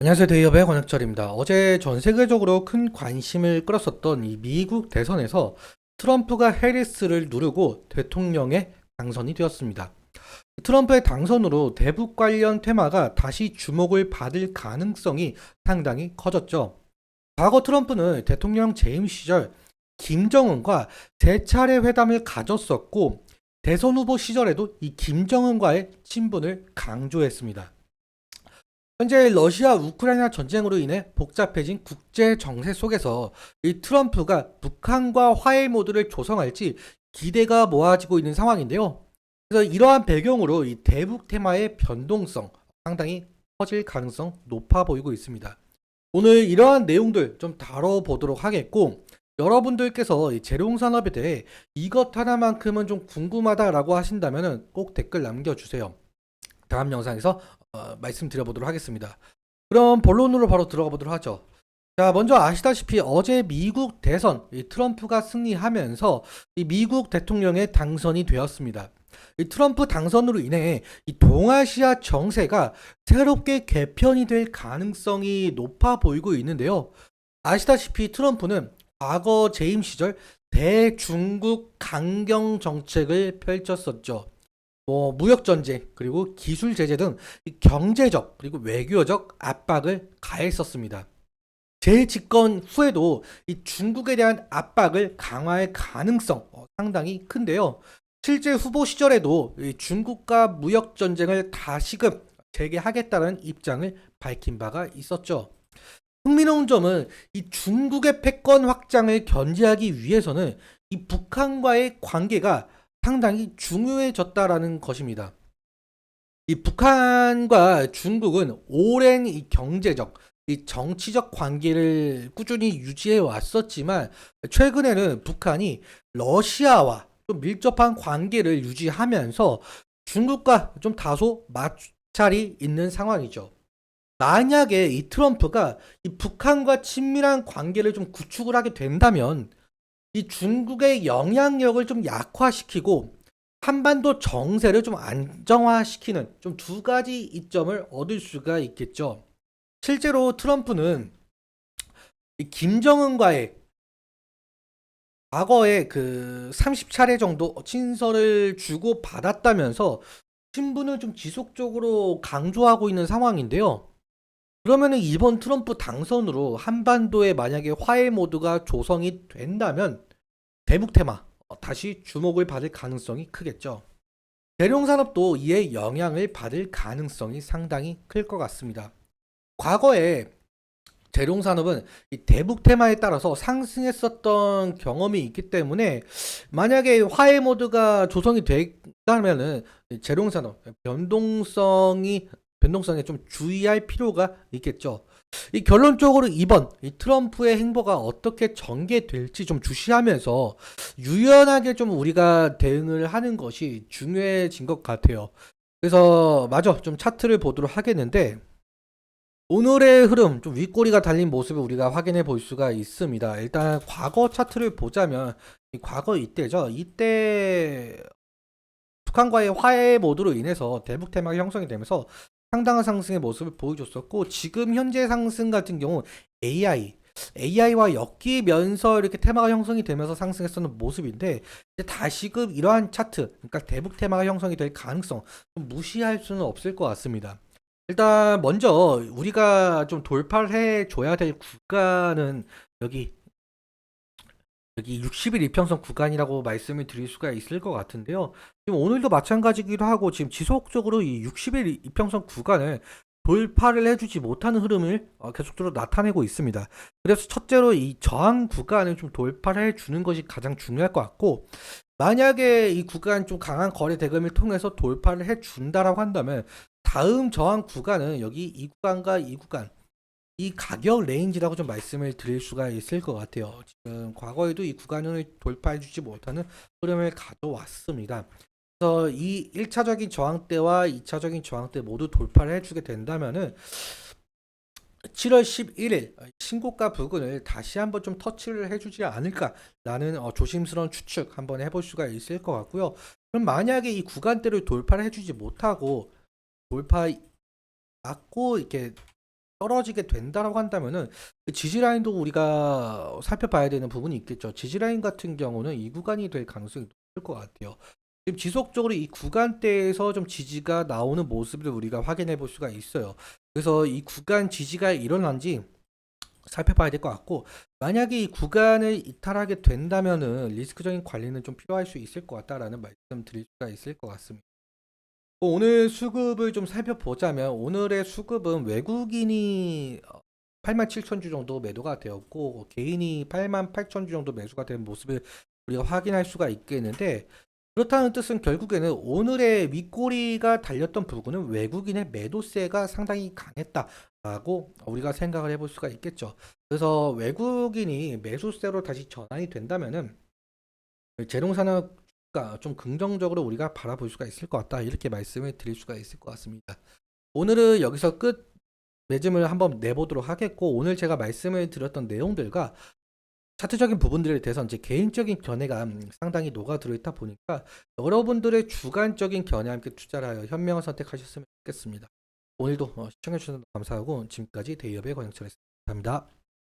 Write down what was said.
안녕하세요. 데이업의 권혁철입니다. 어제 전 세계적으로 큰 관심을 끌었었던 이 미국 대선에서 트럼프가 해리스를 누르고 대통령에 당선이 되었습니다. 트럼프의 당선으로 대북 관련 테마가 다시 주목을 받을 가능성이 상당히 커졌죠. 과거 트럼프는 대통령 재임 시절 김정은과 세 차례 회담을 가졌었고, 대선 후보 시절에도 이 김정은과의 친분을 강조했습니다. 현재 러시아 우크라이나 전쟁으로 인해 복잡해진 국제 정세 속에서 이 트럼프가 북한과 화해 모드를 조성할지 기대가 모아지고 있는 상황인데요. 그래서 이러한 배경으로 이 대북 테마의 변동성 상당히 커질 가능성 높아 보이고 있습니다. 오늘 이러한 내용들 좀 다뤄보도록 하겠고, 여러분들께서 이 재룡산업에 대해 이것 하나만큼은 좀 궁금하다라고 하신다면 꼭 댓글 남겨주세요. 다음 영상에서 말씀드려보도록 하겠습니다. 그럼 본론으로 바로 들어가 보도록 하죠. 자, 먼저 아시다시피 어제 미국 대선 이 트럼프가 승리하면서 이 미국 대통령에 당선이 되었습니다. 이 트럼프 당선으로 인해 이 동아시아 정세가 새롭게 개편이 될 가능성이 높아 보이고 있는데요. 아시다시피 트럼프는 과거 재임 시절 대중국 강경 정책을 펼쳤었죠. 무역 전쟁 그리고 기술 제재 등 경제적 그리고 외교적 압박을 가했었습니다. 재집권 후에도 이 중국에 대한 압박을 강화할 가능성 상당히 큰데요. 실제 후보 시절에도 이 중국과 무역 전쟁을 다시금 재개하겠다는 입장을 밝힌 바가 있었죠. 흥미로운 점은 이 중국의 패권 확장을 견제하기 위해서는 이 북한과의 관계가 상당히 중요해졌다라는 것입니다. 이 북한과 중국은 오랜 이 경제적, 이 정치적 관계를 꾸준히 유지해 왔었지만, 최근에는 북한이 러시아와 좀 밀접한 관계를 유지하면서 중국과 좀 다소 마찰이 있는 상황이죠. 만약에 이 트럼프가 이 북한과 친밀한 관계를 좀 구축을 하게 된다면 이 중국의 영향력을 좀 약화시키고 한반도 정세를 좀 안정화시키는 좀 두 가지 이점을 얻을 수가 있겠죠. 실제로 트럼프는 이 김정은과의 과거에 그 30차례 정도 친서를 주고 받았다면서 신분을 좀 지속적으로 강조하고 있는 상황인데요. 그러면은 이번 트럼프 당선으로 한반도에 만약에 화해 모드가 조성이 된다면 대북 테마 다시 주목을 받을 가능성이 크겠죠. 대룡산업도 이에 영향을 받을 가능성이 상당히 클 것 같습니다. 과거에 대룡산업은 이 대북 테마에 따라서 상승했었던 경험이 있기 때문에 만약에 화해 모드가 조성이 된다면은 재룡산업 변동성에 좀 주의할 필요가 있겠죠. 이 결론적으로 이번 이 트럼프의 행보가 어떻게 전개될지 좀 주시하면서 유연하게 좀 우리가 대응을 하는 것이 중요해진 것 같아요. 그래서 마저 좀 차트를 보도록 하겠는데, 오늘의 흐름 좀 윗꼬리가 달린 모습을 우리가 확인해 볼 수가 있습니다. 일단 과거 차트를 보자면 이 과거 이때죠. 이때 북한과의 화해 모드로 인해서 대북 테마가 형성이 되면서 상당한 상승의 모습을 보여줬었고, 지금 현재 상승 같은 경우 AI와 엮이면서 이렇게 테마가 형성이 되면서 상승했었는 모습인데, 이제 다시금 이러한 차트, 그러니까 대북 테마가 형성이 될 가능성 좀 무시할 수는 없을 것 같습니다. 일단 먼저 우리가 좀 돌파를 해줘야 될 구간은 여기 60일 이평선 구간이라고 말씀을 드릴 수가 있을 것 같은데요. 지금 오늘도 마찬가지기도 하고 지금 지속적으로 이 60일 이평선 구간을 돌파를 해주지 못하는 흐름을 계속적으로 나타내고 있습니다. 그래서 첫째로 이 저항 구간을 좀 돌파를 해주는 것이 가장 중요할 것 같고, 만약에 이 구간 좀 강한 거래 대금을 통해서 돌파를 해준다라고 한다면 다음 저항 구간은 여기 이 구간과 이 구간, 이 가격 레인지라고 좀 말씀을 드릴 수가 있을 것 같아요. 지금 과거에도 이 구간을 돌파해주지 못하는 흐름을 가져왔습니다. 그래서 이 1차적인 저항대와 2차적인 저항대 모두 돌파를 해주게 된다면은 7월 11일 신고가 부근을 다시 한번 좀 터치를 해주지 않을까라는 조심스러운 추측 한번 해볼 수가 있을 것 같고요. 그럼 만약에 이 구간대를 돌파를 해주지 못하고 돌파 맞고 이렇게 떨어지게 된다라고 한다면은 그 지지 라인도 우리가 살펴봐야 되는 부분이 있겠죠. 지지 라인 같은 경우는 이 구간이 될 가능성이 높을 것 같아요. 지금 지속적으로 이 구간대에서 좀 지지가 나오는 모습을 우리가 확인해 볼 수가 있어요. 그래서 이 구간 지지가 일어난지 살펴봐야 될 것 같고, 만약에 이 구간을 이탈하게 된다면은 리스크적인 관리는 좀 필요할 수 있을 것 같다라는 말씀 드릴 수가 있을 것 같습니다. 오늘 수급을 좀 살펴보자면 오늘의 수급은 외국인이 8만 7천 주 정도 매도가 되었고 개인이 8만 8천 주 정도 매수가 된 모습을 우리가 확인할 수가 있겠는데, 그렇다는 뜻은 결국에는 오늘의 윗꼬리가 달렸던 부분은 외국인의 매도세가 상당히 강했다라고 우리가 생각을 해볼 수가 있겠죠. 그래서 외국인이 매수세로 다시 전환이 된다면은 재롱산업가 좀 긍정적으로 우리가 바라볼 수가 있을 것 같다, 이렇게 말씀을 드릴 수가 있을 것 같습니다. 오늘은 여기서 끝 매짐을 한번 내보도록 하겠고, 오늘 제가 말씀을 드렸던 내용들과 차트적인 부분들에 대해서 이제 개인적인 견해가 상당히 녹아 들어있다 보니까 여러분들의 주관적인 견해와 함께 투자를 하여 현명한 선택하셨으면 좋겠습니다. 오늘도 시청해주셔서 감사하고 지금까지 대기업의 권영철이었습니다. 감사합니다.